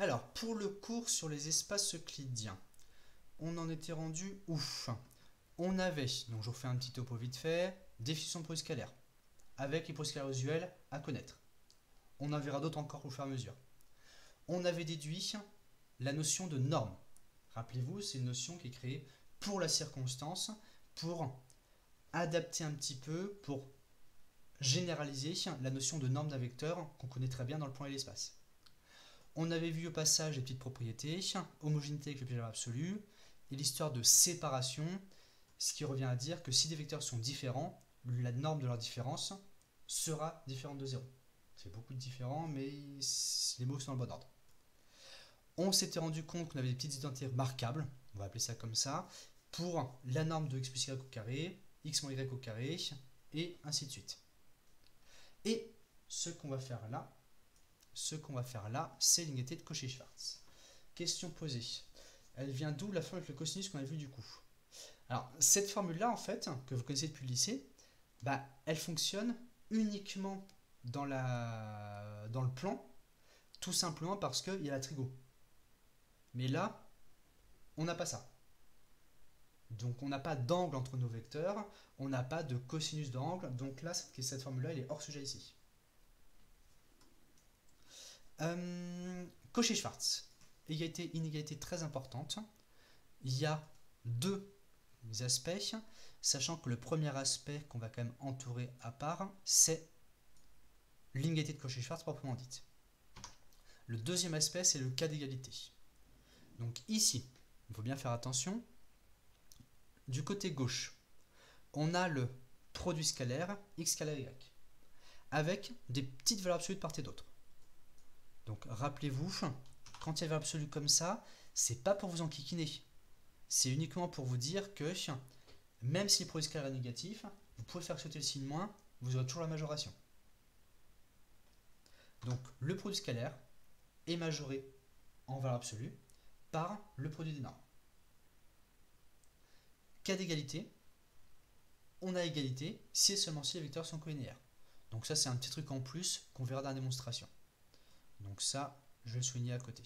Alors, pour le cours sur les espaces euclidiens, on en était rendu ouf. On avait, donc je vous refais un petit topo vite fait, définition de produit scalaire, avec les produits scalaires usuels à connaître. On en verra d'autres encore au fur et à mesure. On avait déduit la notion de norme. Rappelez-vous, c'est une notion qui est créée pour la circonstance, pour adapter un petit peu, pour généraliser la notion de norme d'un vecteur qu'on connaît très bien dans le point et l'espace. On avait vu au passage les petites propriétés, homogénéité avec le piège absolu, et l'histoire de séparation, ce qui revient à dire que si des vecteurs sont différents, la norme de leur différence sera différente de 0. C'est beaucoup de différents, mais les mots sont dans le bon ordre. On s'était rendu compte qu'on avait des petites identités remarquables, on va appeler ça comme ça, pour la norme de x plus y au carré, x moins y au carré, et ainsi de suite. Et ce qu'on va faire là, c'est l'unité de Cauchy-Schwarz. Question posée. Elle vient d'où la formule avec le cosinus qu'on a vu du coup? Alors, cette formule-là, en fait, que vous connaissez depuis le lycée, elle fonctionne uniquement dans le plan, tout simplement parce qu'il y a la trigo. Mais là, on n'a pas ça. Donc, on n'a pas d'angle entre nos vecteurs, on n'a pas de cosinus d'angle, donc là, cette formule-là, elle est hors sujet ici. Cauchy-Schwarz. Égalité, inégalité très importante. Il y a deux aspects, sachant que le premier aspect qu'on va quand même entourer à part, c'est l'inégalité de Cauchy-Schwarz proprement dite. Le deuxième aspect, c'est le cas d'égalité. Donc ici, il faut bien faire attention. Du côté gauche, on a le produit scalaire x scalaire y, avec des petites valeurs absolues de part et d'autre. Donc rappelez-vous, quand il y a une valeur absolue comme ça, c'est pas pour vous enquiquiner. C'est uniquement pour vous dire que même si le produit scalaire est négatif, vous pouvez faire sauter le signe moins, vous aurez toujours la majoration. Donc le produit scalaire est majoré en valeur absolue par le produit des normes. Cas d'égalité, on a égalité si et seulement si les vecteurs sont collinéaires. Donc ça, c'est un petit truc en plus qu'on verra dans la démonstration. Donc ça, je vais le souligner à côté.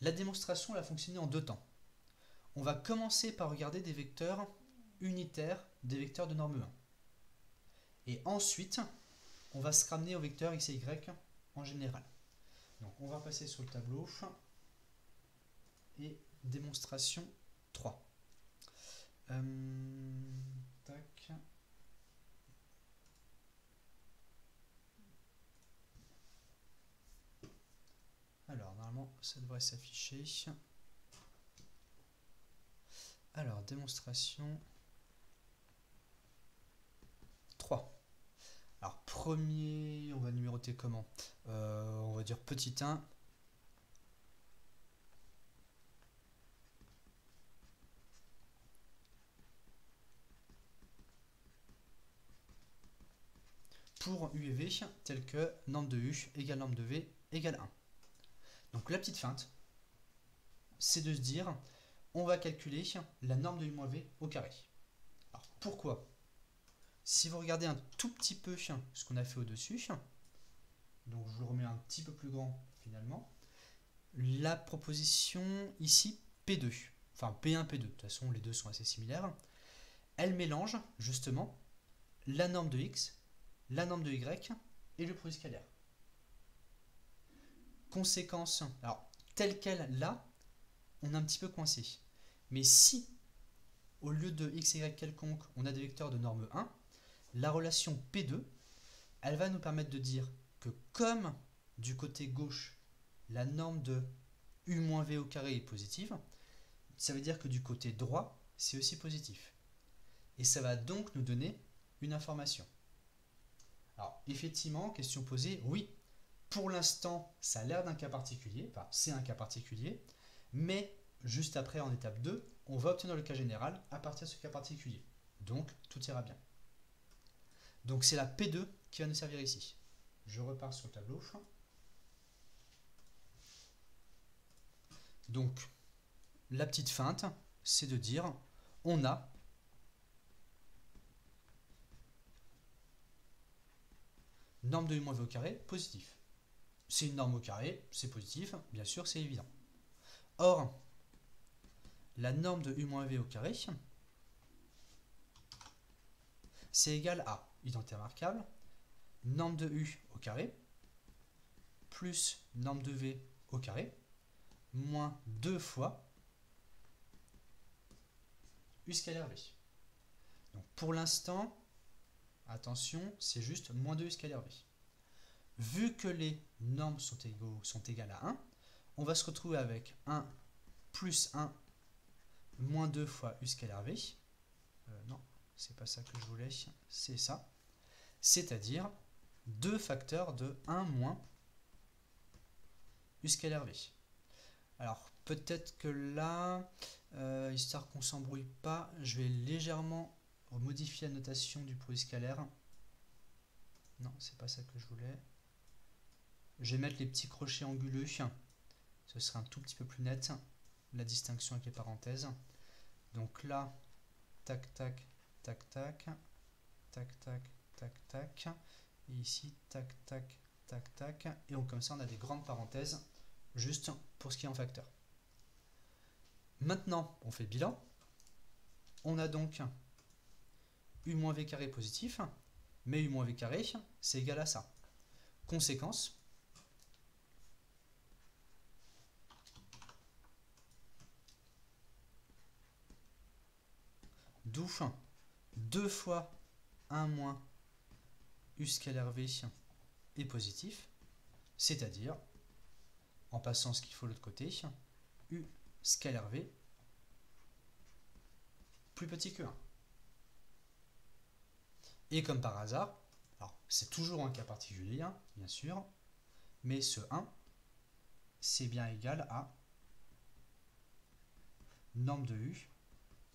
La démonstration, elle a fonctionné en deux temps. On va commencer par regarder des vecteurs unitaires, des vecteurs de norme 1. Et ensuite, on va se ramener aux vecteurs x et y en général. Donc on va passer sur le tableau et démonstration 3. Tac. Alors normalement ça devrait s'afficher. Alors démonstration 3. Alors premier, on va numéroter comment? On va dire petit 1. Pour u et v, tel que norme de u égale norme de v égale 1. Donc la petite feinte, c'est de se dire, on va calculer la norme de u moins v au carré. Alors pourquoi? Si vous regardez un tout petit peu ce qu'on a fait au-dessus, donc je le remets un petit peu plus grand finalement, la proposition ici P2, enfin P1, P2, de toute façon les deux sont assez similaires, elle mélange justement la norme de x, la norme de y et le produit scalaire. Conséquence, alors telle qu'elle là, on est un petit peu coincé. Mais si au lieu de x et y quelconque, on a des vecteurs de norme 1, la relation P2, elle va nous permettre de dire que comme du côté gauche, la norme de u moins v au carré est positive, ça veut dire que du côté droit, c'est aussi positif. Et ça va donc nous donner une information. Alors, effectivement, question posée, oui, pour l'instant, ça a l'air d'un cas particulier, enfin, c'est un cas particulier, mais juste après, en étape 2, on va obtenir le cas général à partir de ce cas particulier. Donc, tout ira bien. Donc, c'est la P2 qui va nous servir ici. Je repars sur le tableau. Donc, la petite feinte, c'est de dire, on a norme de u moins v au carré positif. c'est une norme au carré, c'est positif, bien sûr, c'est évident. Or, la norme de u-v au carré, c'est égal à identité remarquable, norme de u au carré, plus norme de v au carré, moins 2 fois u scalaire v. Donc pour l'instant, attention, c'est juste moins 2 u scalaire v. Vu que les normes sont égales à 1, on va se retrouver avec 1 plus 1 moins 2 fois u scalaire v. Non, c'est pas ça que je voulais, c'est ça. C'est-à-dire 2 facteurs de 1 moins u scalaire v. Alors peut-être que là, histoire qu'on ne s'embrouille pas, je vais légèrement modifier la notation du produit scalaire. Non, c'est pas ça que je voulais. Je vais mettre les petits crochets anguleux. Ce sera un tout petit peu plus net. La distinction avec les parenthèses. Donc là, tac, tac, tac, tac, tac, tac, tac, tac. Et ici, tac, tac, tac, tac. Et donc, comme ça, on a des grandes parenthèses juste pour ce qui est en facteur. Maintenant, on fait bilan. On a donc u moins v carré positif, mais u moins v carré, c'est égal à ça. Conséquence, d'où 2 fois 1 moins u scalaire v est positif, c'est-à-dire, en passant ce qu'il faut de l'autre côté, u scalaire v plus petit que 1. Et comme par hasard, alors c'est toujours un cas particulier, bien sûr, mais ce 1, c'est bien égal à norme de u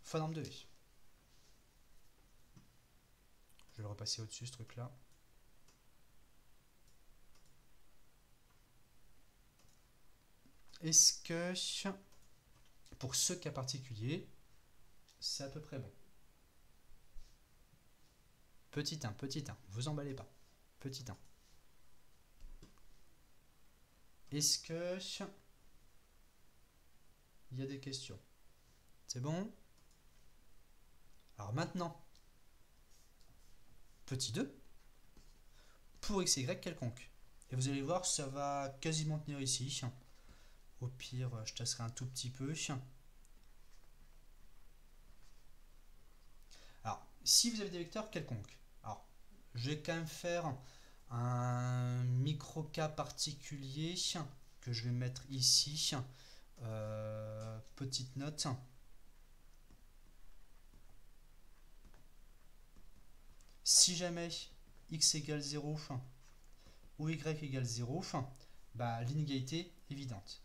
fois norme de v. Je vais le repasser au-dessus, ce truc-là. Est-ce que, pour ce cas particulier, c'est à peu près bon? Petit 1, vous emballez pas. Petit 1. Est-ce que il y a des questions? C'est bon? Alors maintenant, petit 2, pour x et y quelconque. Et vous allez voir, ça va quasiment tenir ici. Au pire, je tasserai un tout petit peu. Alors, si vous avez des vecteurs quelconques, alors, je vais quand même faire un micro-cas particulier que je vais mettre ici. Petite note. Si jamais x égale 0 ou y égale 0, bah, l'inégalité est évidente.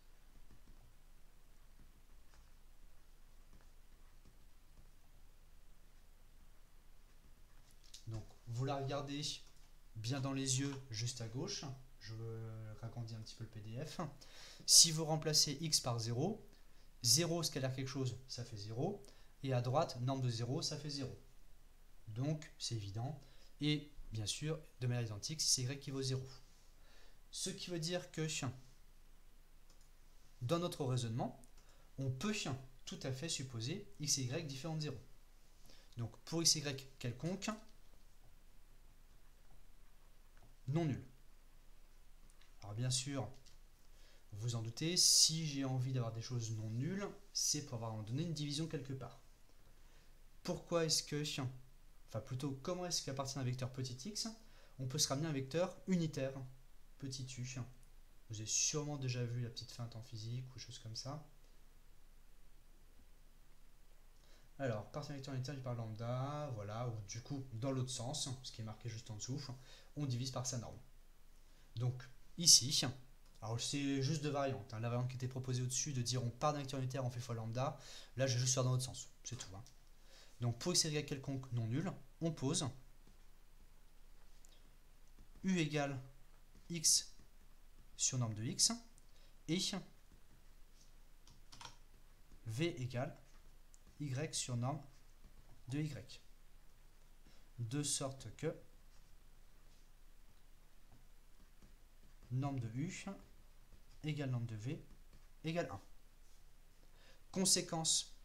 Donc, vous la regardez bien dans les yeux, juste à gauche. Je raconte un petit peu le PDF. Si vous remplacez x par 0, 0 scalaire quelque chose, ça fait 0. Et à droite, norme de 0, ça fait 0. Donc, c'est évident. Et bien sûr, de manière identique, si c'est y qui vaut 0. Ce qui veut dire que, dans notre raisonnement, on peut tout à fait supposer x et y différents de 0. Donc, pour x et y quelconque, non nul. Alors bien sûr, vous en doutez, si j'ai envie d'avoir des choses non nulles, c'est pour avoir donné une division quelque part. Pourquoi est-ce que, enfin plutôt, comment est-ce qu'à partir d'un vecteur petit x, on peut se ramener un vecteur unitaire, petit u. Vous avez sûrement déjà vu la petite feinte en physique ou choses comme ça. Alors, partir d'un vecteur unitaire du par lambda, voilà, ou du coup, dans l'autre sens, ce qui est marqué juste en dessous, on divise par sa norme. Donc, ici, alors c'est juste deux variantes. La variante qui était proposée au-dessus de dire on part d'un vecteur unitaire, on fait fois lambda, là je vais juste faire dans l'autre sens, c'est tout. Donc pour x et y quelconque non nul, on pose u égale x sur norme de x et v égale y sur norme de y. De sorte que norme de U égale norme de V égale 1. Conséquence,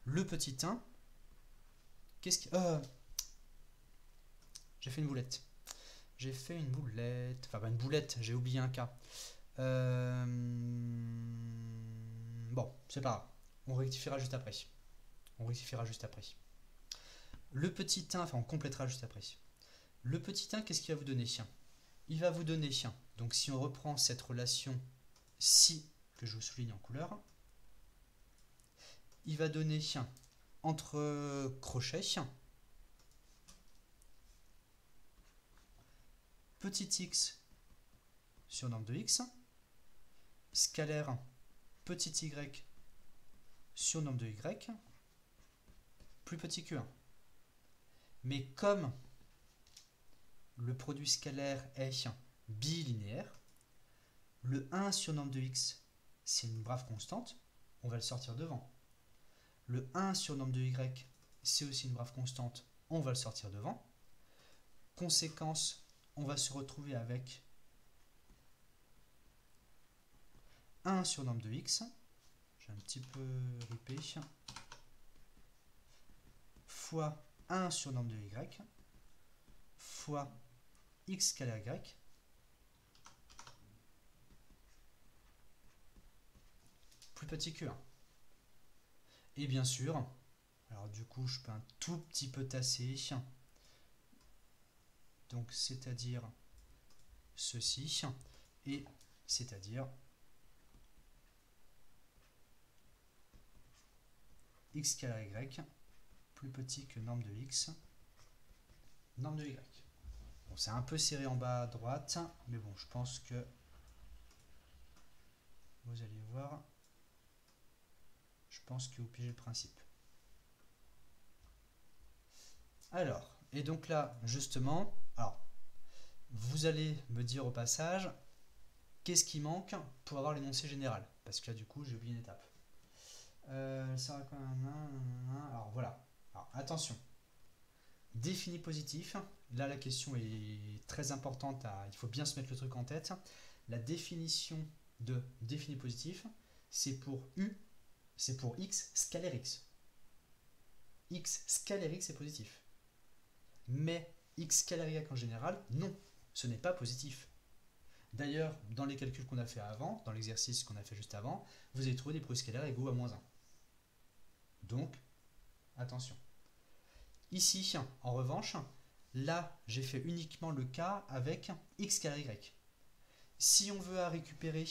le petit 1, qu'est-ce qui... j'ai fait une boulette. J'ai fait une boulette. Enfin, pas une boulette, j'ai oublié un cas. Bon, c'est pas grave. On rectifiera juste après. Le petit 1, enfin on complétera juste après. Le petit 1, qu'est-ce qu'il va vous donner? Il va vous donner, donc si on reprend cette relation ci, que je vous souligne en couleur, il va donner entre crochets, petit x sur norme de x, scalaire petit y sur norme de y, plus petit que 1. Mais comme le produit scalaire est bilinéaire, le 1 sur norme de x, c'est une brave constante, on va le sortir devant. Le 1 sur norme de y, c'est aussi une brave constante, on va le sortir devant. Conséquence, on va se retrouver avec 1 sur norme de x, j'ai un petit peu ripé, fois 1 sur norme de y, fois x scalaire y, plus petit que 1. Et bien sûr, alors du coup je peux un tout petit peu tasser, donc c'est-à-dire ceci, et c'est-à-dire x scalaire y plus petit que norme de x, norme de y. Bon, c'est un peu serré en bas à droite, mais bon, je pense que vous allez voir, je pense que vous pigez le principe. Alors, et donc là, justement, alors, vous allez me dire au passage, qu'est-ce qui manque pour avoir l'énoncé général? Parce que là, du coup, j'ai oublié une étape. Alors, voilà. Alors, attention. Défini positif. Là, la question est très importante. Il faut bien se mettre le truc en tête. La définition de défini positif, c'est pour U, c'est pour x scalaire x. X scalaire x est positif. Mais x scalaire y en général, non, ce n'est pas positif. D'ailleurs, dans les calculs qu'on a fait avant, dans l'exercice qu'on a fait juste avant, vous avez trouvé des produits scalaires égaux à moins 1. Donc, attention. Ici, en revanche, là, j'ai fait uniquement le cas avec x scalaire y. Si on veut récupérer,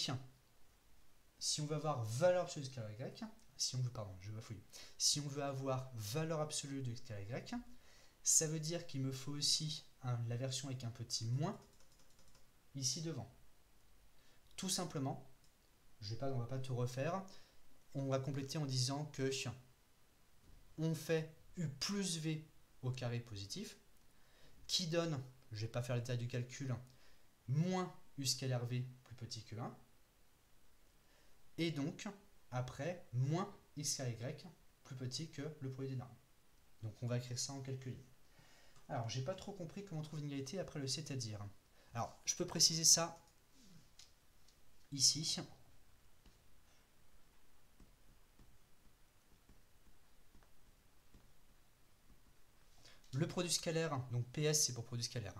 si on veut avoir valeur absolue de scalaire y, si on veut avoir valeur absolue de scalaire y, ça veut dire qu'il me faut aussi la version avec un petit moins ici devant. Tout simplement, on va pas tout refaire, on va compléter en disant que on fait U plus V au carré positif, qui donne, je ne vais pas faire le détail du calcul, moins U scalaire V plus petit que 1, et donc, après, moins X scalaire Y plus petit que le produit des normes. Donc on va écrire ça en quelques lignes. Alors, j'ai pas trop compris comment on trouve une égalité après le c'est-à-dire. Alors, je peux préciser ça ici. Le produit scalaire, donc PS c'est pour produit scalaire.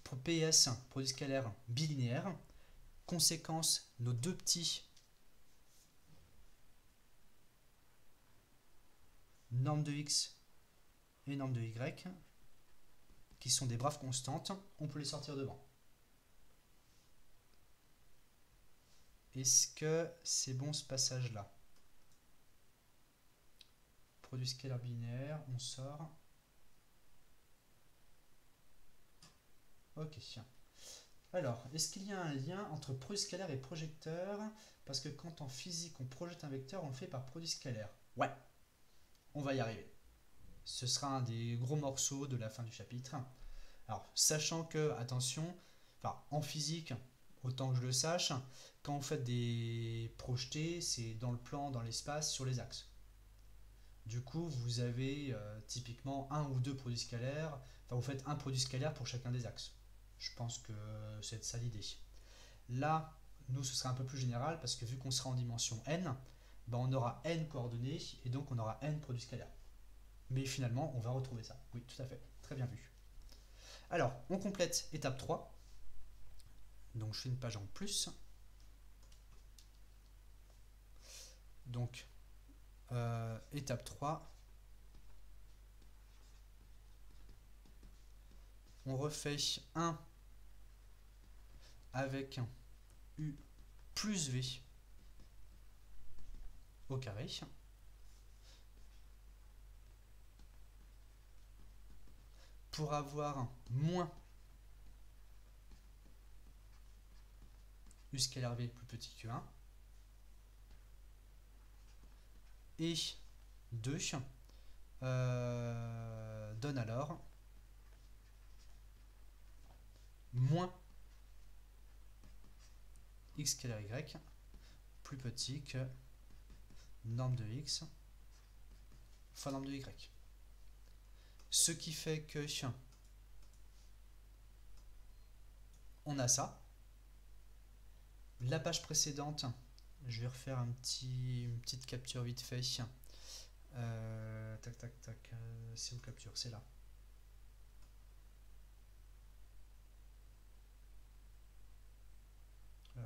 Pour PS, produit scalaire bilinéaire. Conséquence, nos deux petits norme de X et norme de Y, qui sont des braves constantes, on peut les sortir devant. Est-ce que c'est bon ce passage-là? Produit scalaire binaire, on sort. Ok. Alors, est-ce qu'il y a un lien entre produit scalaire et projecteur? Parce que quand en physique on projette un vecteur, on le fait par produit scalaire. Ouais, on va y arriver. Ce sera un des gros morceaux de la fin du chapitre. Alors, sachant que, attention, en physique, autant que je le sache, quand vous faites des projetés, c'est dans le plan, dans l'espace, sur les axes. Du coup, vous avez typiquement un ou deux produits scalaires, vous faites un produit scalaire pour chacun des axes. Je pense que c'est ça l'idée. Là, nous, ce sera un peu plus général parce que vu qu'on sera en dimension n, ben, on aura n coordonnées et donc on aura n produits scalaires. Mais finalement, on va retrouver ça. Oui, tout à fait. Très bien vu. Alors, on complète étape 3. Donc, je fais une page en plus. Donc, étape 3. On refait 1 avec un u plus v au carré. Pour avoir un moins u scalaire v plus petit que 1. Et 2 donne alors moins x scalaire y plus petit que norme de x fois norme de y. Ce qui fait que on a ça. La page précédente, je vais refaire une petite capture vite fait. Tac, tac, tac. C'est où capture? C'est là.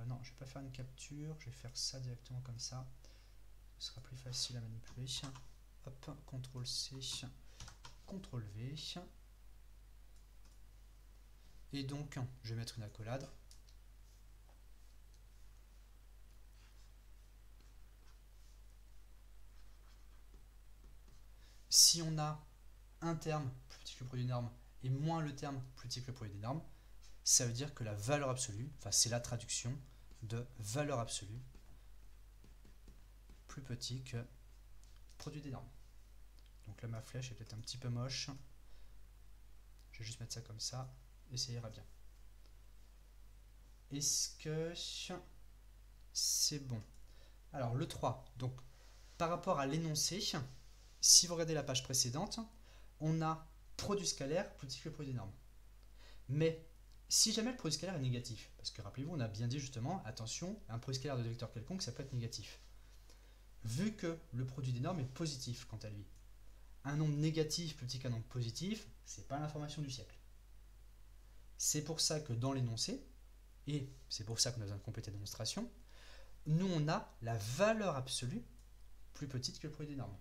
Non, je vais pas faire une capture. Je vais faire ça directement comme ça. Ce sera plus facile à manipuler. Hop, CTRL C, CTRL V. Et donc, je vais mettre une accolade. Si on a un terme plus petit que le produit des normes et moins le terme plus petit que le produit des normes, ça veut dire que la valeur absolue, enfin c'est la traduction de valeur absolue plus petit que produit des normes. Donc là ma flèche est peut-être un petit peu moche. Je vais juste mettre ça comme ça et ça ira bien. Est-ce que c'est bon? Alors le 3, donc par rapport à l'énoncé, si vous regardez la page précédente, on a produit scalaire plus petit que le produit des normes. Mais si jamais le produit scalaire est négatif, parce que rappelez-vous, on a bien dit justement, attention, un produit scalaire de vecteur quelconque, ça peut être négatif. Vu que le produit des normes est positif quant à lui, un nombre négatif plus petit qu'un nombre positif, c'est pas l'information du siècle. C'est pour ça que dans l'énoncé, et c'est pour ça qu'on a besoin de compléter la démonstration, nous on a la valeur absolue plus petite que le produit des normes.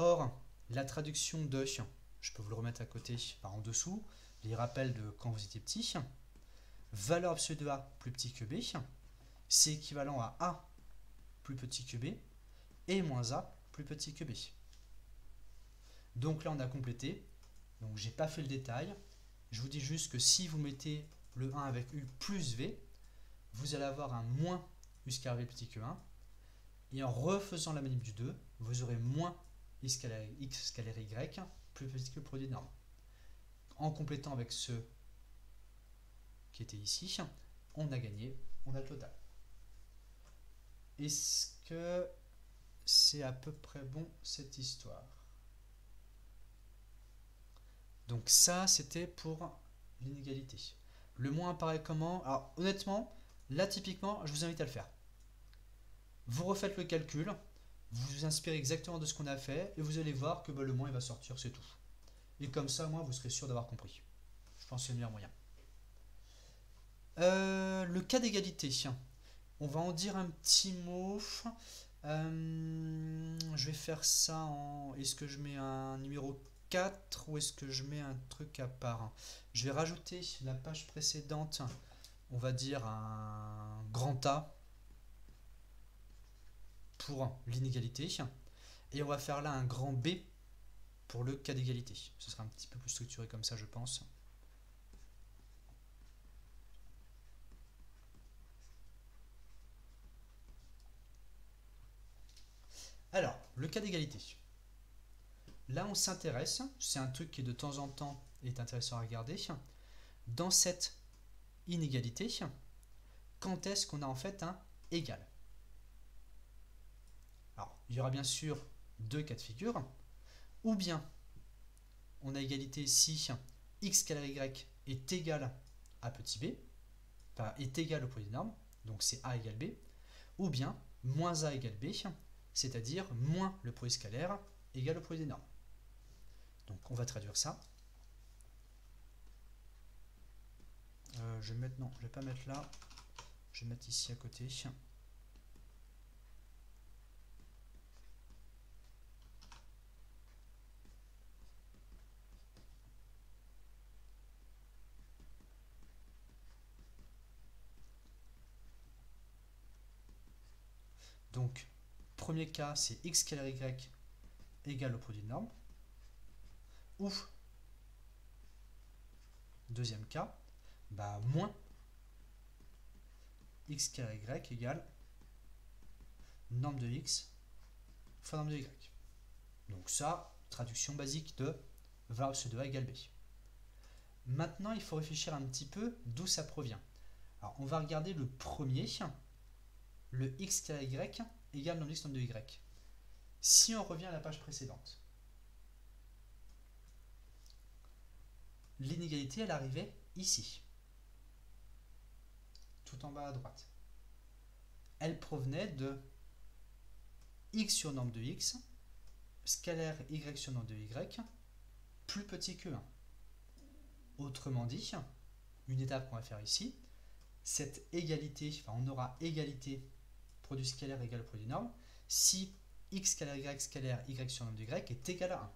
Or, la traduction de, je peux vous le remettre à côté par en dessous, les rappels de quand vous étiez petit, valeur absolue de A plus petit que B, c'est équivalent à A plus petit que B et moins A plus petit que B. Donc là on a complété, donc j'ai pas fait le détail, je vous dis juste que si vous mettez le 1 avec U plus V, vous allez avoir un moins U scalaire V petit que 1, et en refaisant la manip du 2, vous aurez moins X scalaire Y plus petit que le produit des normes. En complétant avec ce qui était ici, on a gagné, on a le total. Est-ce que c'est à peu près bon cette histoire? Donc ça, c'était pour l'inégalité. Le moins apparaît comment? Alors honnêtement, là typiquement, je vous invite à le faire. Vous refaites le calcul, vous vous inspirez exactement de ce qu'on a fait, et vous allez voir que le moins il va sortir, c'est tout. Et comme ça, moi, vous serez sûr d'avoir compris. Je pense que c'est le meilleur moyen. Le cas d'égalité, on va en dire un petit mot. Je vais faire ça en... Est-ce que je mets un numéro 4 ou est-ce que je mets un truc à part? Je vais rajouter la page précédente, on va dire un grand A pour l'inégalité. Et on va faire là un grand B pour le cas d'égalité. Ce sera un petit peu plus structuré comme ça, je pense. Alors, le cas d'égalité. Là, on s'intéresse, c'est un truc qui de temps en temps est intéressant à regarder. Dans cette inégalité, quand est-ce qu'on a en fait un égal? Alors, il y aura bien sûr deux cas de figure. Ou bien, on a égalité si x scalaire y est égal à petit b, enfin est égal au produit des normes, donc c'est a égale b, ou bien moins a égale b, c'est-à-dire moins le produit scalaire égal au produit des normes. Donc on va traduire ça. Je vais mettre, non, je vais pas mettre là, je vais mettre ici à côté. Donc, premier cas, c'est x scalaire y égale au produit de normes. Ou, deuxième cas, moins x scalaire y égale norme de x fois norme de y. Donc ça, traduction basique de variable pseudo a égale b. Maintenant, il faut réfléchir un petit peu d'où ça provient. Alors, on va regarder le premier, le x scalaire y égale norme de x norme de y. Si on revient à la page précédente, l'inégalité, elle arrivait ici, tout en bas à droite. Elle provenait de x sur norme de x, scalaire y sur norme de y, plus petit que 1. Autrement dit, une étape qu'on va faire ici, cette égalité, enfin on aura égalité produit scalaire égal au produit norme si x scalaire y sur norme de y est égal à 1.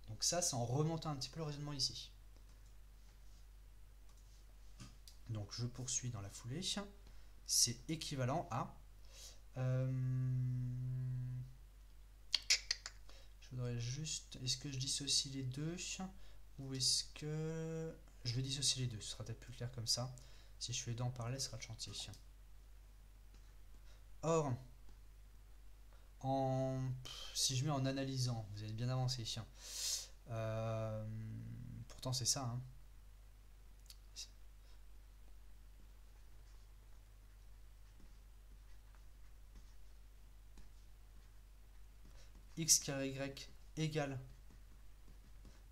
Donc ça, c'est en remontant un petit peu le raisonnement ici. Donc je poursuis dans la foulée. C'est équivalent à... je voudrais juste... Est-ce que je dissocie les deux ou est-ce que... Je vais dissocier les deux, ce sera peut-être plus clair comme ça. Si je fais les deux en parallèle, ce sera le chantier. Or, si je mets en analysant, vous allez bien avancer. Pourtant c'est ça. Hein. X carré y égale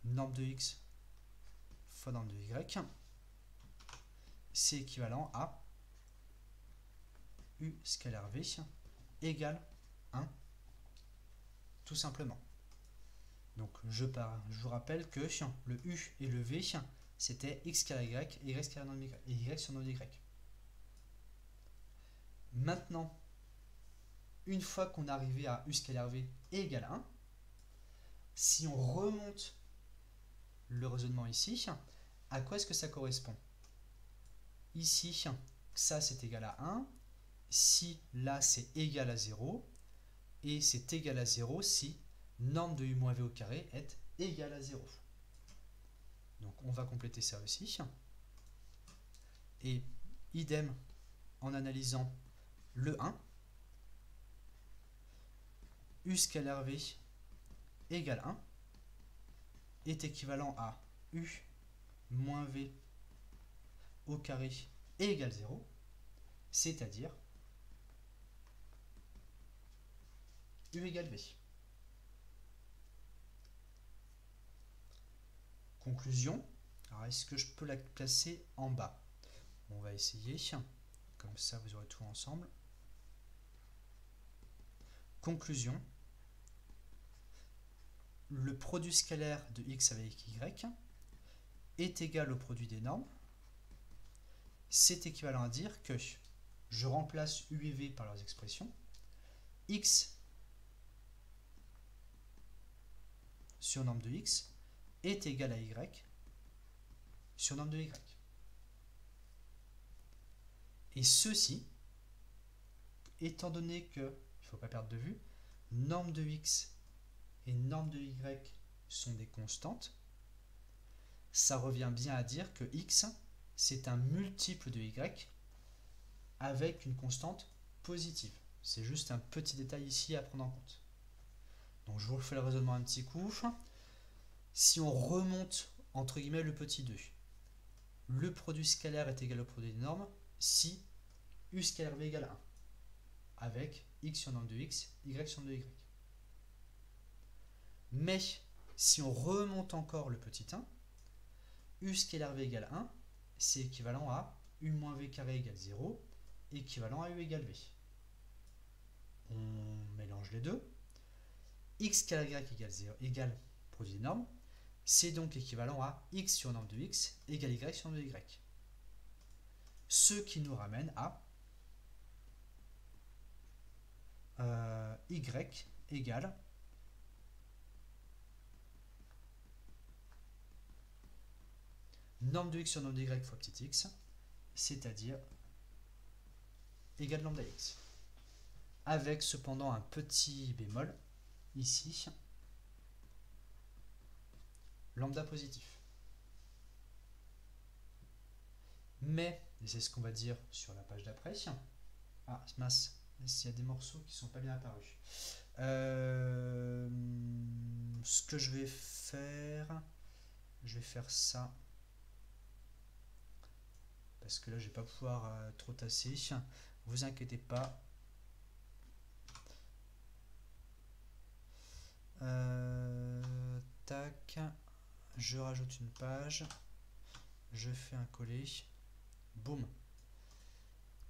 norme de x fois norme de y. C'est équivalent à u scalaire v égale 1, tout simplement. Donc je vous rappelle que le u et le v, c'était x carré y et y carré norme de y, et y sur norme de y. Maintenant, une fois qu'on est arrivé à u scalaire v égale 1, si on remonte le raisonnement ici, à quoi est-ce que ça correspond? Ici, ça c'est égal à 1, si là c'est égal à 0, et c'est égal à 0 si norme de u moins v au carré est égale à 0. Donc on va compléter ça aussi. Et idem en analysant le 1, u scalaire v égale 1 est équivalent à u moins v au carré égale 0, c'est-à-dire u égale v. Conclusion. Alors est-ce que je peux la placer en bas? On va essayer, comme ça vous aurez tout ensemble. Conclusion. Le produit scalaire de x avec y est égal au produit des normes. C'est équivalent à dire que je remplace u et v par leurs expressions. X sur norme de x est égal à y sur norme de y. Et ceci, étant donné que, il ne faut pas perdre de vue, norme de x et norme de y sont des constantes, ça revient bien à dire que x, c'est un multiple de y avec une constante positive. C'est juste un petit détail ici à prendre en compte. Donc je vous refais le raisonnement un petit coup. Si on remonte, entre guillemets, le petit 2, le produit scalaire est égal au produit des normes si u scalaire v égale 1, avec x sur norme de x, y sur norme de y. Mais si on remonte encore le petit 1, U scalaire V égale 1, c'est équivalent à U moins V carré égale 0, équivalent à U égale V. On mélange les deux. X scalaire Y égale 0 égale produit des normes. C'est donc équivalent à X sur norme de X égale Y sur norme de Y. Ce qui nous ramène à Y égale norme de X sur norme de Y fois petit x, c'est-à-dire égale lambda X. Avec cependant un petit bémol, ici, lambda positif. Mais, et c'est ce qu'on va dire sur la page d'après, ah, mince, il y a des morceaux qui ne sont pas bien apparus. Ce que je vais faire ça, parce que là je vais pas pouvoir trop tasser, vous inquiétez pas. Tac, je rajoute une page, je fais un coller, boum,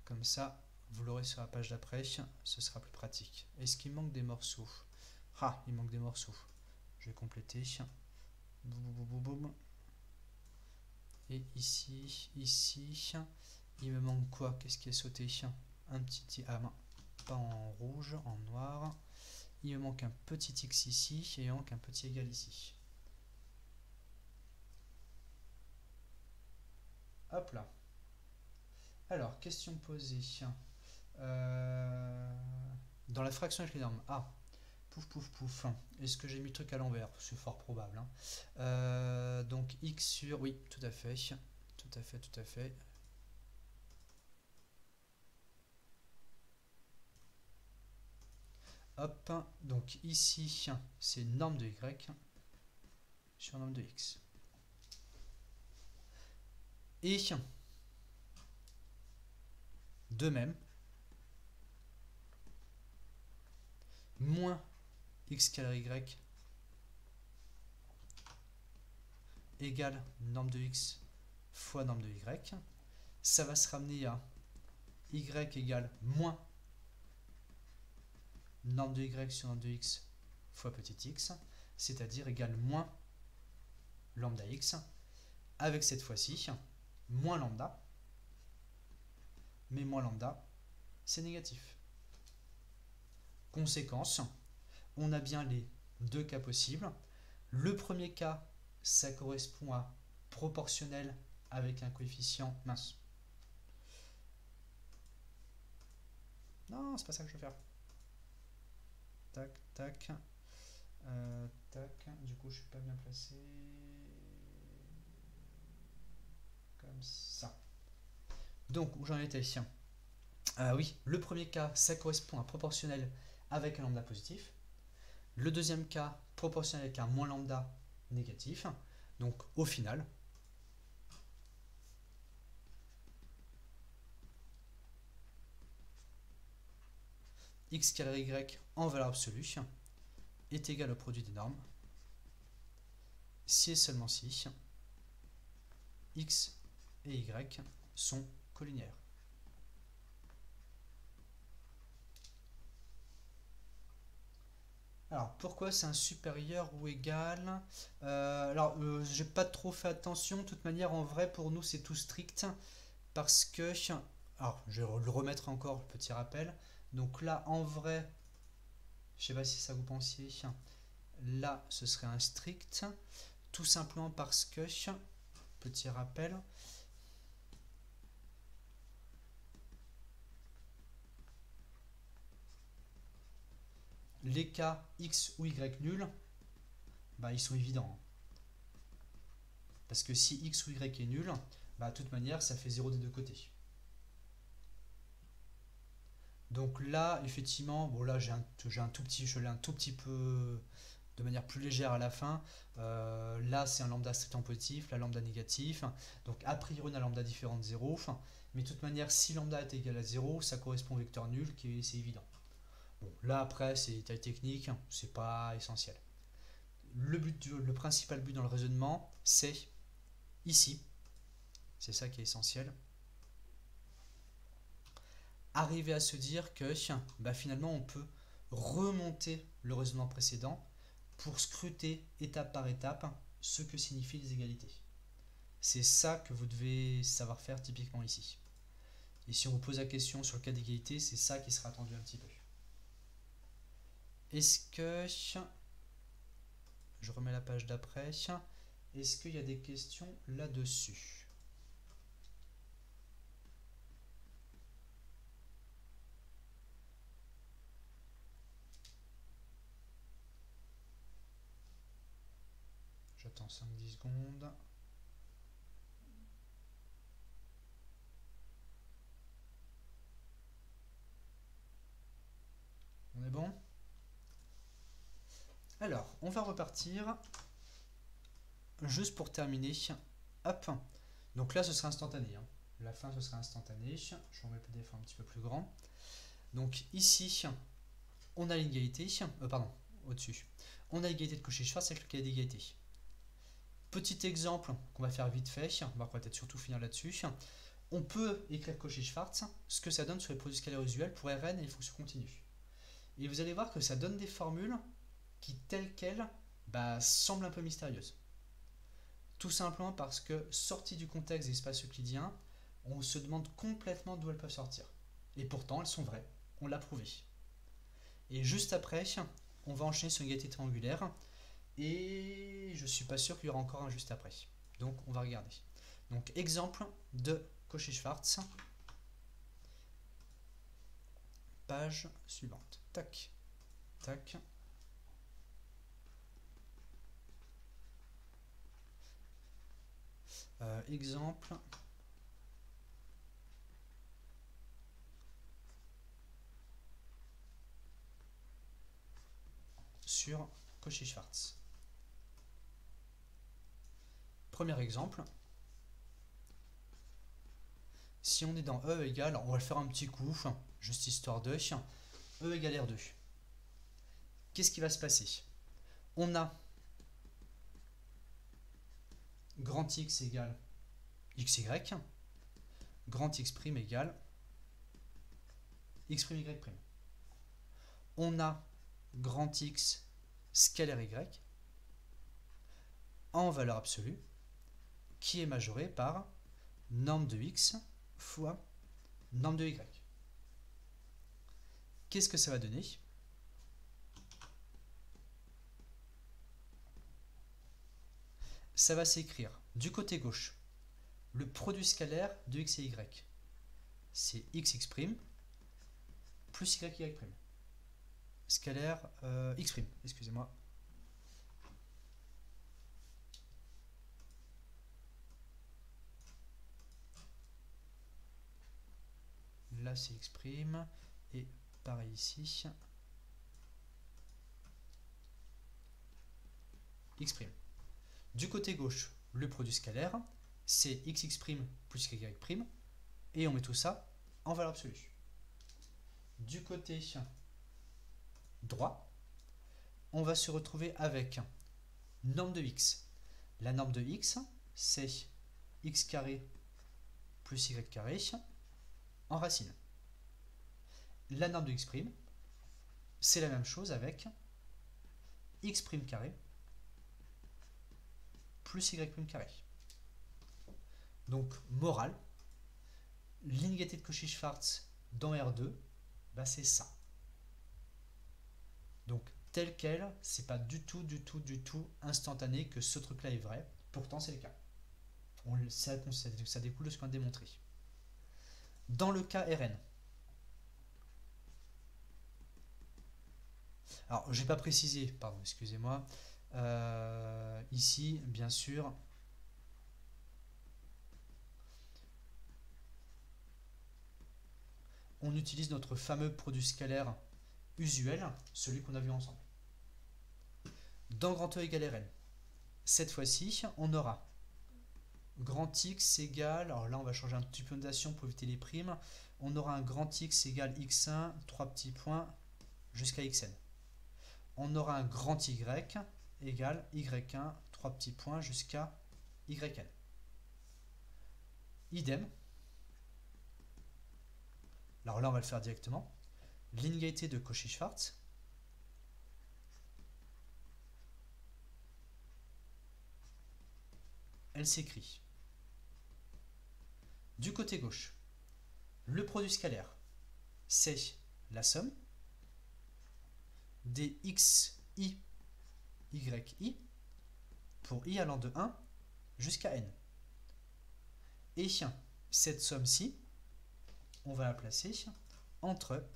comme ça vous l'aurez sur la page d'après, ce sera plus pratique. Est-ce qu'il manque des morceaux? Ah, il manque des morceaux. Je vais compléter. Boum, boum, boum, boum. Et ici, il me manque quoi? Qu'est-ce qui est sauté? Un petit... Ah, pas en rouge, en noir. Il me manque un petit x ici et il manque un petit égal ici. Hop là. Alors, question posée. Dans la fraction avec les normes A, pouf pouf pouf, est-ce que j'ai mis le truc à l'envers? C'est fort probable. Donc x sur... Oui, tout à fait. Tout à fait, tout à fait. Hop, donc ici, c'est norme de y sur norme de x. Et de même, moins x carré y égale norme de x fois norme de y. Ça va se ramener à y égale moins norme de y sur norme de x fois petit x, c'est-à-dire égale moins lambda x, avec cette fois-ci moins lambda, mais moins lambda, c'est négatif. Conséquence, on a bien les deux cas possibles. Le premier cas, ça correspond à proportionnel avec un coefficient mince. Non, c'est pas ça que je veux faire. Tac, tac. Tac. Du coup, je suis pas bien placé. Comme ça. Donc, où j'en étais ici. Oui, le premier cas, ça correspond à proportionnel avec un lambda positif. Le deuxième cas, proportionnel avec un moins lambda négatif. Donc, au final, x carré y en valeur absolue est égal au produit des normes si et seulement si x et y sont collinéaires. Alors, pourquoi c'est un supérieur ou égal? J'ai pas trop fait attention. De toute manière, en vrai, pour nous, c'est tout strict. Parce que... Alors, je vais le remettre encore, le petit rappel. Donc là, en vrai, je sais pas si ça vous pensiez. Là, ce serait un strict. Tout simplement parce que... Petit rappel... Les cas x ou y nul, bah, ils sont évidents. Parce que si x ou y est nul, bah, de toute manière, ça fait 0 des deux côtés. Donc là, effectivement, bon là, je l'ai un tout petit peu de manière plus légère à la fin. Là, c'est un lambda strictement positif, la lambda négatif. Donc a priori, on a lambda différent de 0. Mais de toute manière, si lambda est égal à 0, ça correspond au vecteur nul, c'est évident. Bon, là après c'est détail technique, c'est pas essentiel. Le principal but dans le raisonnement, c'est ici, c'est ça qui est essentiel, arriver à se dire que bah, finalement on peut remonter le raisonnement précédent pour scruter étape par étape ce que signifient les égalités. C'est ça que vous devez savoir faire typiquement ici. Et si on vous pose la question sur le cas d'égalité, c'est ça qui sera attendu un petit peu. Est-ce que... Je remets la page d'après. Est-ce qu'il y a des questions là-dessus? J'attends 5-10 secondes. On est bon? Alors, on va repartir. Juste pour terminer. Hop. Donc là, ce sera instantané. La fin, ce sera instantané. Je remets le PDF un petit peu plus grand. Donc ici, on a l'égalité. Pardon, au-dessus. On a l'égalité de Cauchy-Schwarz avec le cas d'égalité. Petit exemple qu'on va faire vite fait. On va peut-être surtout finir là-dessus. On peut écrire Cauchy-Schwarz, ce que ça donne sur les produits scalaires usuels pour Rn et les fonctions continues. Et vous allez voir que ça donne des formules qui, telles quelles, semblent un peu mystérieuses. Tout simplement parce que, sorties du contexte des espaces euclidiens, on se demande complètement d'où elles peuvent sortir. Et pourtant, elles sont vraies. On l'a prouvé. Et juste après, on va enchaîner sur une égalité triangulaire. Et je suis pas sûr qu'il y aura encore un juste après. Donc, on va regarder. Donc, exemple de Cauchy-Schwarz. Page suivante. Tac. Tac. Exemple sur Cauchy-Schwarz. Premier exemple. Si on est dans E égale, on va le faire un petit coup, juste histoire de E égale R2. Qu'est-ce qui va se passer? On a grand X égale XY, grand X' égale X' Y'. On a grand X scalaire Y en valeur absolue qui est majoré par norme de X fois norme de Y. Qu'est-ce que ça va donner? Ça va s'écrire du côté gauche le produit scalaire de X et Y. C'est XX' plus YY'. Scalaire X', excusez-moi. Là c'est X', et pareil ici. X'. Du côté gauche, le produit scalaire, c'est XX' plus YY', et on met tout ça en valeur absolue. Du côté droit, on va se retrouver avec norme de X. La norme de X, c'est X carré plus Y carré en racine. La norme de X', c'est la même chose avec X' carré plus Y' carré. Donc, morale, l'inégalité de Cauchy-Schwarz dans R2, c'est ça. Donc, tel quel, c'est pas du tout instantané que ce truc-là est vrai. Pourtant, c'est le cas. Ça découle de ce qu'on a démontré. Dans le cas Rn, alors, je n'ai pas précisé, pardon, excusez-moi. Ici, bien sûr, on utilise notre fameux produit scalaire usuel, celui qu'on a vu ensemble. Dans grand E égale Rn, cette fois-ci, on aura grand X égale, alors là on va changer un petit peu de notation pour éviter les primes, on aura un grand X égale X1, 3 petits points, jusqu'à Xn. On aura un grand Y égale Y1, 3 petits points, jusqu'à Yn. idem. Alors là, on va le faire directement. L'inégalité de Cauchy-Schwarz. Elle s'écrit du côté gauche. Le produit scalaire, c'est la somme des x, i, y, i pour i allant de 1 jusqu'à n. Et cette somme-ci, on va la placer entre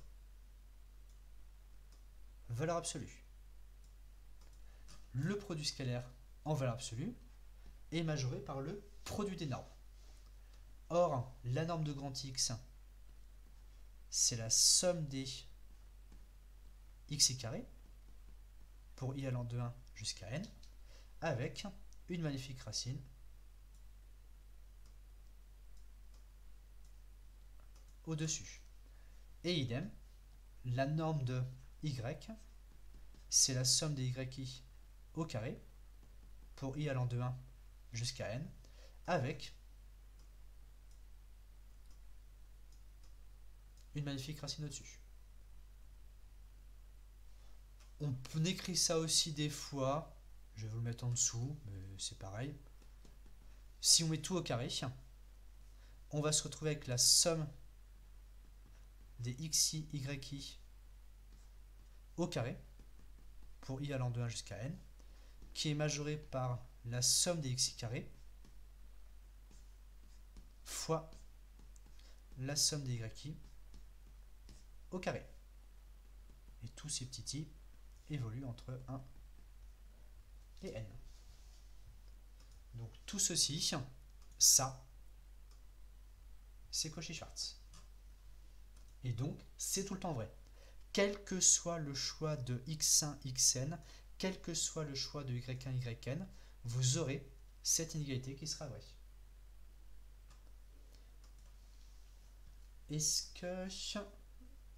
valeur absolue. Le produit scalaire en valeur absolue est majoré par le produit des normes. Or, la norme de grand X, c'est la somme des xi carré pour i allant de 1 jusqu'à n avec une magnifique racine au-dessus. Et idem, la norme de y, c'est la somme des yi au carré pour i allant de 1 jusqu'à n avec une magnifique racine au-dessus. On écrit ça aussi des fois, je vais vous le mettre en dessous, mais c'est pareil. Si on met tout au carré, on va se retrouver avec la somme des xi, yi au carré pour i allant de 1 jusqu'à n, qui est majorée par la somme des xi carré fois la somme des yi au carré. Et tous ces petits i évoluent entre 1 et n. Donc tout ceci, ça, c'est Cauchy-Schwarz. Et donc, c'est tout le temps vrai. Quel que soit le choix de x1, xn, quel que soit le choix de y1, yn, vous aurez cette inégalité qui sera vraie. Est-ce que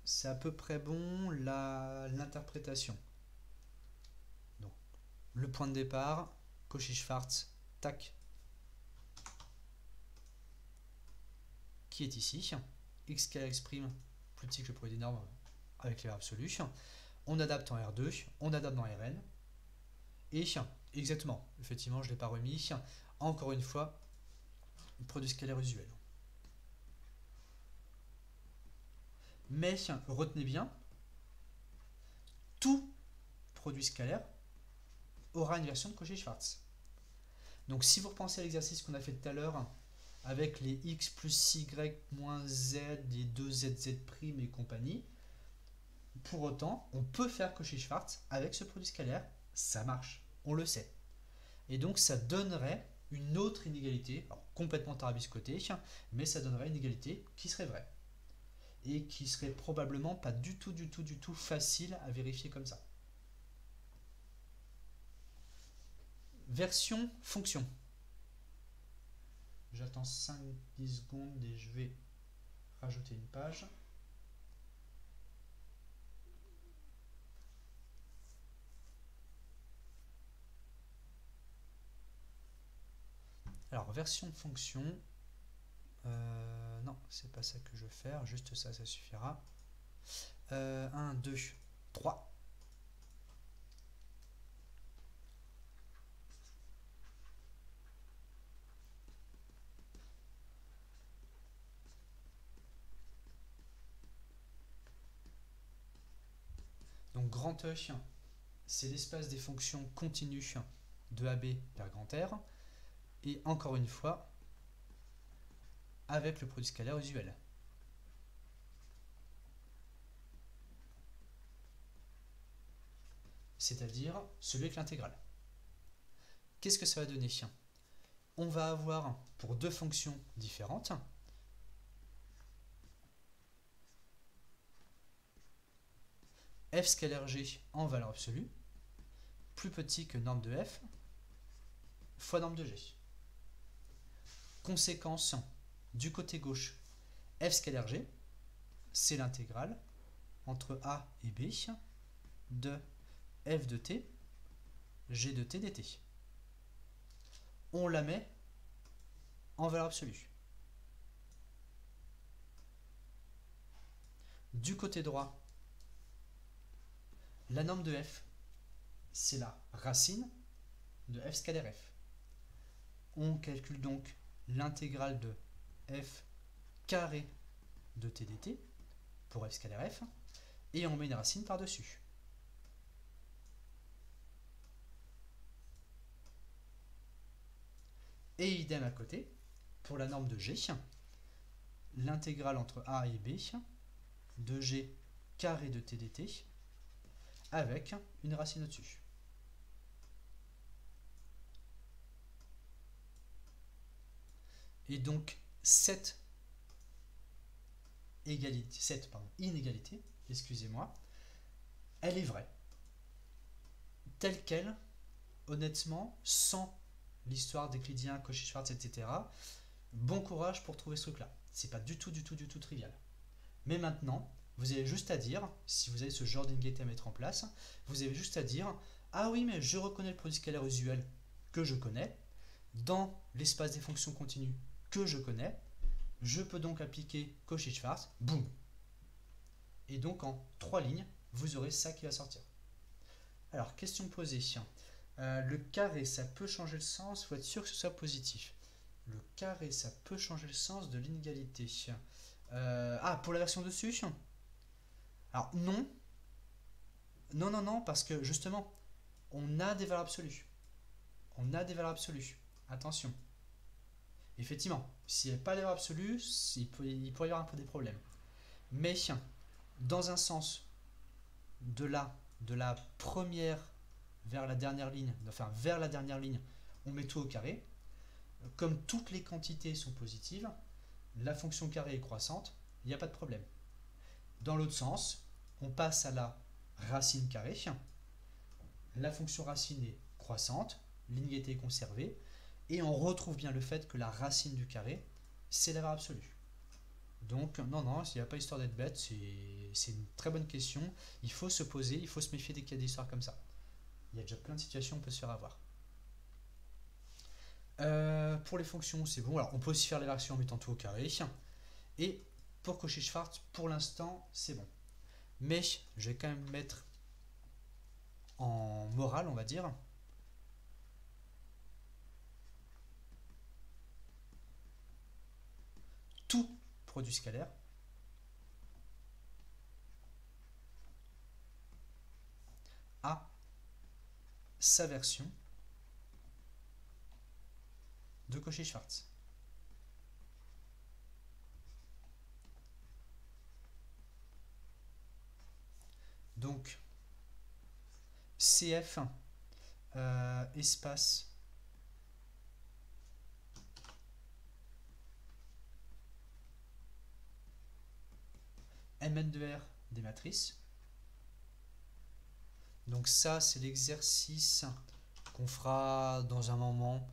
c'est à peu près bon l'interprétation? Donc, le point de départ, Cauchy-Schwarz, tac, qui est ici, x carré x' plus petit que le produit des normes avec les valeurs absolues. On adapte en R2, on adapte dans Rn. Et exactement, effectivement, je ne l'ai pas remis. Encore une fois, produit scalaire usuel. Mais retenez bien, tout produit scalaire aura une version de Cauchy-Schwarz. Donc si vous repensez à l'exercice qu'on a fait tout à l'heure, avec les x plus y moins z, les 2zz' et compagnie, pour autant, on peut faire Cauchy-Schwarz avec ce produit scalaire, ça marche, on le sait. Et donc ça donnerait une autre inégalité, alors complètement tarabiscotée, mais ça donnerait une égalité qui serait vraie. Et qui serait probablement pas du tout facile à vérifier comme ça. Version fonction. J'attends 5-10 secondes et je vais rajouter une page. Alors, version fonction. Non, c'est pas ça que je veux faire, juste ça, ça suffira. 1, 2, 3. Donc grand E, c'est l'espace des fonctions continues de AB vers grand R. Et encore une fois, avec le produit scalaire usuel. C'est-à-dire celui avec l'intégrale. Qu'est-ce que ça va donner? On va avoir pour deux fonctions différentes f scalaire g en valeur absolue plus petit que norme de f fois norme de g. Conséquence, du côté gauche, f scalaire g, c'est l'intégrale entre a et b de f de t, g de t dt. On la met en valeur absolue. Du côté droit, la norme de f, c'est la racine de f scalaire f. On calcule donc l'intégrale de f carré de t dt pour f scalaire f, et on met une racine par-dessus. Et idem à côté, pour la norme de g, l'intégrale entre a et b de g carré de t dt avec une racine au-dessus. Et donc cette inégalité, excusez-moi, elle est vraie. Telle qu'elle, honnêtement, sans l'histoire d'Euclidien, Cauchy-Schwarz, etc. Bon courage pour trouver ce truc-là. C'est pas du tout trivial. Mais maintenant, vous avez juste à dire, si vous avez ce genre d'inégalité à mettre en place, vous avez juste à dire, ah oui, mais je reconnais le produit scalaire usuel que je connais, dans l'espace des fonctions continues que je connais, je peux donc appliquer Cauchy-Schwarz, boum. Et donc en 3 lignes, vous aurez ça qui va sortir. Alors, question posée. Le carré, ça peut changer le sens, il faut être sûr que ce soit positif. Le carré, ça peut changer le sens de l'inégalité. Pour la version dessus? Alors, non. Non, parce que justement, on a des valeurs absolues. Attention. Effectivement, s'il n'y avait pas de valeur absolue, il pourrait y avoir un peu des problèmes. Mais, dans un sens, de la première vers la dernière ligne, on met tout au carré. Comme toutes les quantités sont positives, la fonction carré est croissante, il n'y a pas de problème. Dans l'autre sens, on passe à la racine carrée, la fonction racine est croissante, l'inégalité est conservée, et on retrouve bien le fait que la racine du carré, c'est la valeur absolue. Donc non, il n'y a pas histoire d'être bête, c'est une très bonne question, il faut se poser, il faut se méfier dès qu'il y a des histoires comme ça. Il y a déjà plein de situations où on peut se faire avoir. Pour les fonctions, c'est bon. Alors, on peut aussi faire les versions en mettant tout au carré. Et pour Cauchy-Schwarz, pour l'instant, c'est bon. Mais je vais quand même mettre en morale, on va dire. Tout produit scalaire a sa version de Cauchy-Schwarz. Donc, CF espace Mn de R des matrices. Donc ça, c'est l'exercice qu'on fera dans un moment.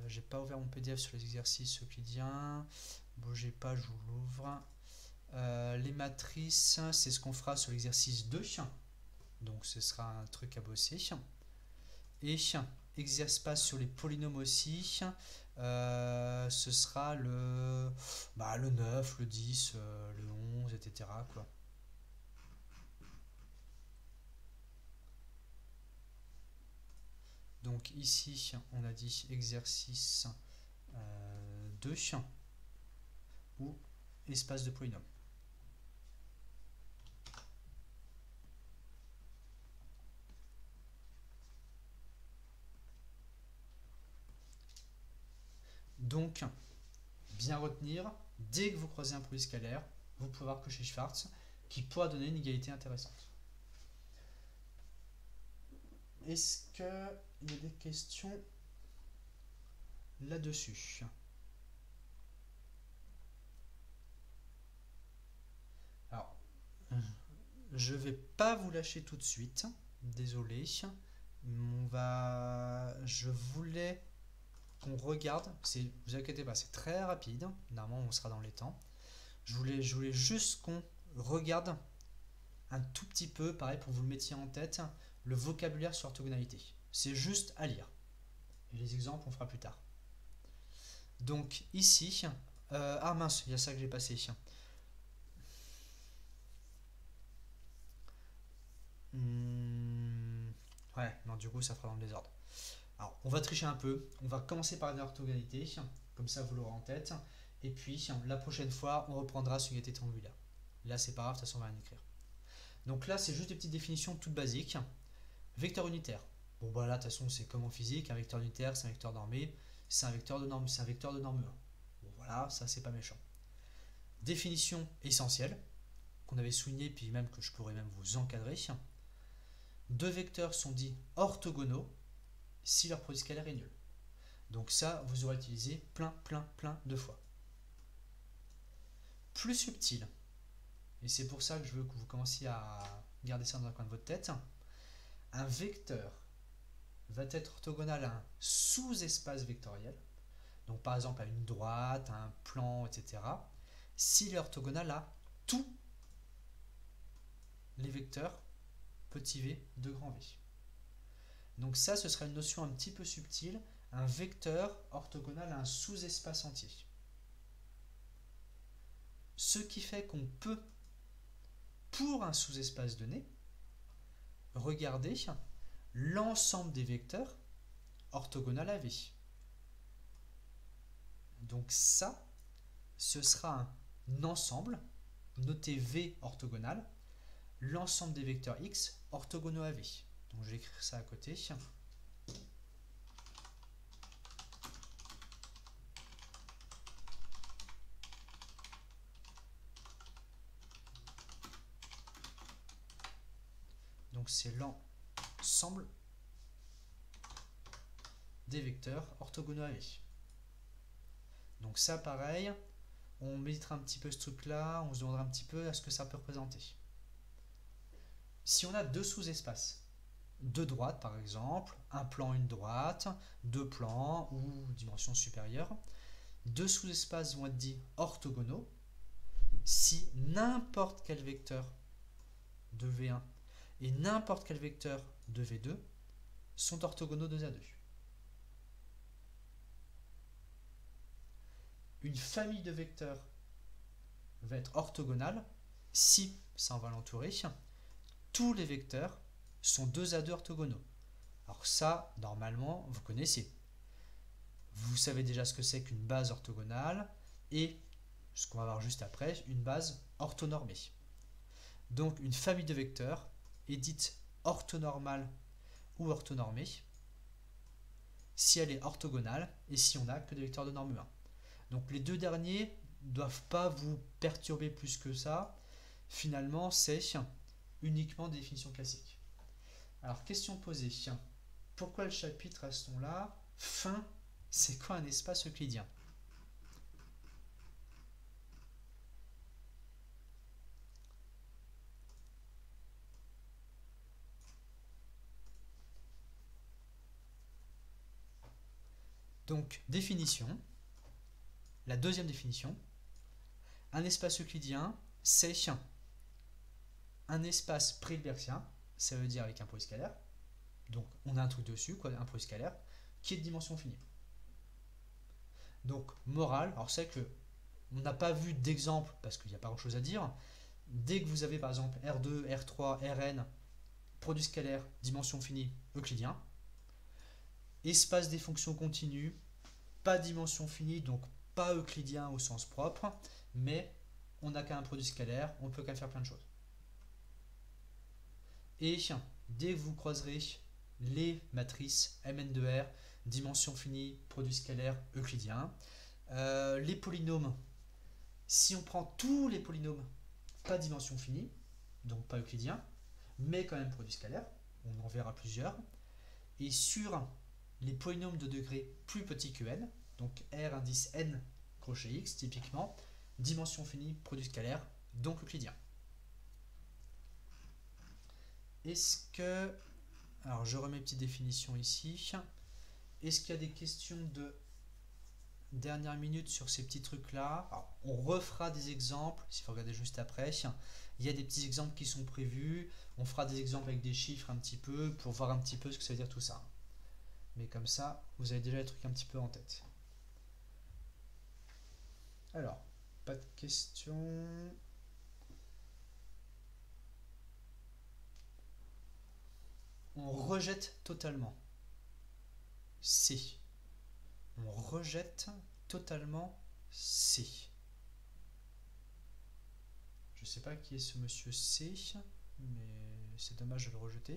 J'ai pas ouvert mon PDF sur les exercices euclidiens. Bougez pas, je vous l'ouvre. Les matrices, c'est ce qu'on fera sur l'exercice 2. Donc ce sera un truc à bosser. Et exercice sur les polynômes aussi. Ce sera le 9, le 10, le 11, etc. quoi. Donc ici, on a dit exercice 2 ou espace de polynôme. Donc, bien retenir, dès que vous croisez un produit scalaire, vous pouvez voir Cauchy-Schwarz qui pourra donner une égalité intéressante. Est-ce qu'il y a des questions là-dessus? Alors, je ne vais pas vous lâcher tout de suite, désolé. Je voulais qu'on regarde, vous inquiétez pas, c'est très rapide, normalement on sera dans les temps. Je voulais juste qu'on regarde un tout petit peu, pareil pour vous le mettiez en tête, le vocabulaire sur orthogonalité. C'est juste à lire. Et les exemples on fera plus tard. Donc ici, mince, il y a ça que j'ai passé. Ouais, non, du coup, ça fera dans le désordre. Alors, on va tricher un peu. On va commencer par l'orthogonalité. Comme ça, vous l'aurez en tête. Et puis, la prochaine fois, on reprendra sur unité triangulaire. Là, c'est pas grave, de toute façon, on va rien écrire. Donc là, c'est juste des petites définitions toutes basiques. Vecteur unitaire. Bon, bah là, de toute façon, c'est comme en physique. Un vecteur unitaire, c'est un vecteur normé. C'est un vecteur de norme, c'est un vecteur de norme 1. Bon, voilà, ça, c'est pas méchant. Définition essentielle, qu'on avait souligné, puis même que je pourrais même vous encadrer. Deux vecteurs sont dits orthogonaux si leur produit scalaire est nul. Donc ça, vous aurez utilisé plein de fois. Plus subtil, et c'est pour ça que je veux que vous commenciez à garder ça dans un coin de votre tête, un vecteur va être orthogonal à un sous-espace vectoriel, donc par exemple à une droite, à un plan, etc., s'il est orthogonal à tous les vecteurs petit v de grand V. Donc ça, ce sera une notion un petit peu subtile, un vecteur orthogonal à un sous-espace entier. Ce qui fait qu'on peut, pour un sous-espace donné, regarder l'ensemble des vecteurs orthogonal à V. Donc ça, ce sera un ensemble, noté V orthogonal, l'ensemble des vecteurs X orthogonaux à V. Donc je vais écrire ça à côté. Donc c'est l'ensemble des vecteurs orthogonaux à V. Donc ça pareil, on méditera un petit peu ce truc là, on se demandera un petit peu à ce que ça peut représenter. Si on a deux sous-espaces, deux droites par exemple, un plan, une droite, deux plans ou dimension supérieure, deux sous-espaces vont être dits orthogonaux si n'importe quel vecteur de V1 et n'importe quel vecteur de V2 sont orthogonaux 2 à 2. Une famille de vecteurs va être orthogonale si, ça on va l'entourer, tous les vecteurs sont 2 à 2 orthogonaux. Alors ça, normalement, vous connaissez. Vous savez déjà ce que c'est qu'une base orthogonale et ce qu'on va voir juste après, une base orthonormée. Donc une famille de vecteurs est dite orthonormale ou orthonormée si elle est orthogonale et si on n'a que des vecteurs de norme 1. Donc les deux derniers ne doivent pas vous perturber plus que ça. Finalement, c'est uniquement des définitions classiques. Alors, question posée. Pourquoi le chapitre restons là? Fin, c'est quoi un espace euclidien? Donc, définition. La deuxième définition. Un espace euclidien, c'est un espace pré-hilbertien, ça veut dire avec un produit scalaire. Donc, on a un truc dessus, quoi, un produit scalaire, qui est de dimension finie. Donc, morale, alors c'est que on n'a pas vu d'exemple parce qu'il n'y a pas grand chose à dire. Dès que vous avez par exemple R2, R3, Rn, produit scalaire, dimension finie, euclidien, espace des fonctions continues, pas dimension finie, donc pas euclidien au sens propre, mais on n'a qu'un produit scalaire, on peut qu'à faire plein de choses. Et dès que vous croiserez les matrices Mn2R, dimension finie, produit scalaire, euclidien, les polynômes, si on prend tous les polynômes, pas dimension finie, donc pas euclidien, mais quand même produit scalaire, on en verra plusieurs, et sur les polynômes de degré plus petit que n, donc R indice n crochet x typiquement, dimension finie, produit scalaire, donc euclidien. Est-ce que, alors je remets une petite définition ici, est-ce qu'il y a des questions de dernière minute sur ces petits trucs là? Alors, on refera des exemples, s'il faut regarder juste après, il y a des petits exemples qui sont prévus, on fera des exemples avec des chiffres un petit peu pour voir un petit peu ce que ça veut dire tout ça. Mais comme ça, vous avez déjà les trucs un petit peu en tête. Alors, pas de questions. On rejette totalement. C. On rejette totalement C. Je sais pas qui est ce monsieur C, mais c'est dommage de le rejeter.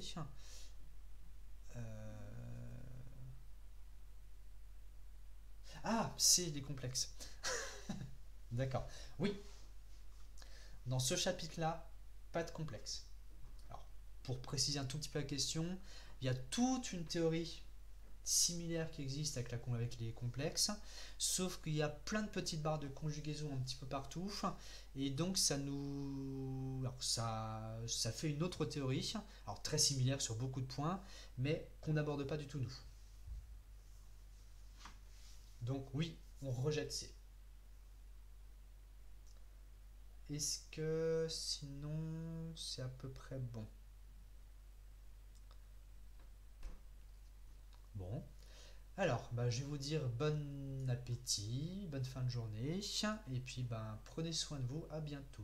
Ah, C, il est complexe. D'accord. Oui, dans ce chapitre-là, pas de complexe. Alors, pour préciser un tout petit peu la question, il y a toute une théorie similaire qui existe avec les complexes, sauf qu'il y a plein de petites barres de conjugaison un petit peu partout, et donc ça fait une autre théorie, alors très similaire sur beaucoup de points, mais qu'on n'aborde pas du tout nous. Donc oui, on rejette C. Est-ce que sinon c'est à peu près bon? Bon. Alors, bah, je vais vous dire bon appétit, bonne fin de journée, et puis bah, prenez soin de vous, à bientôt.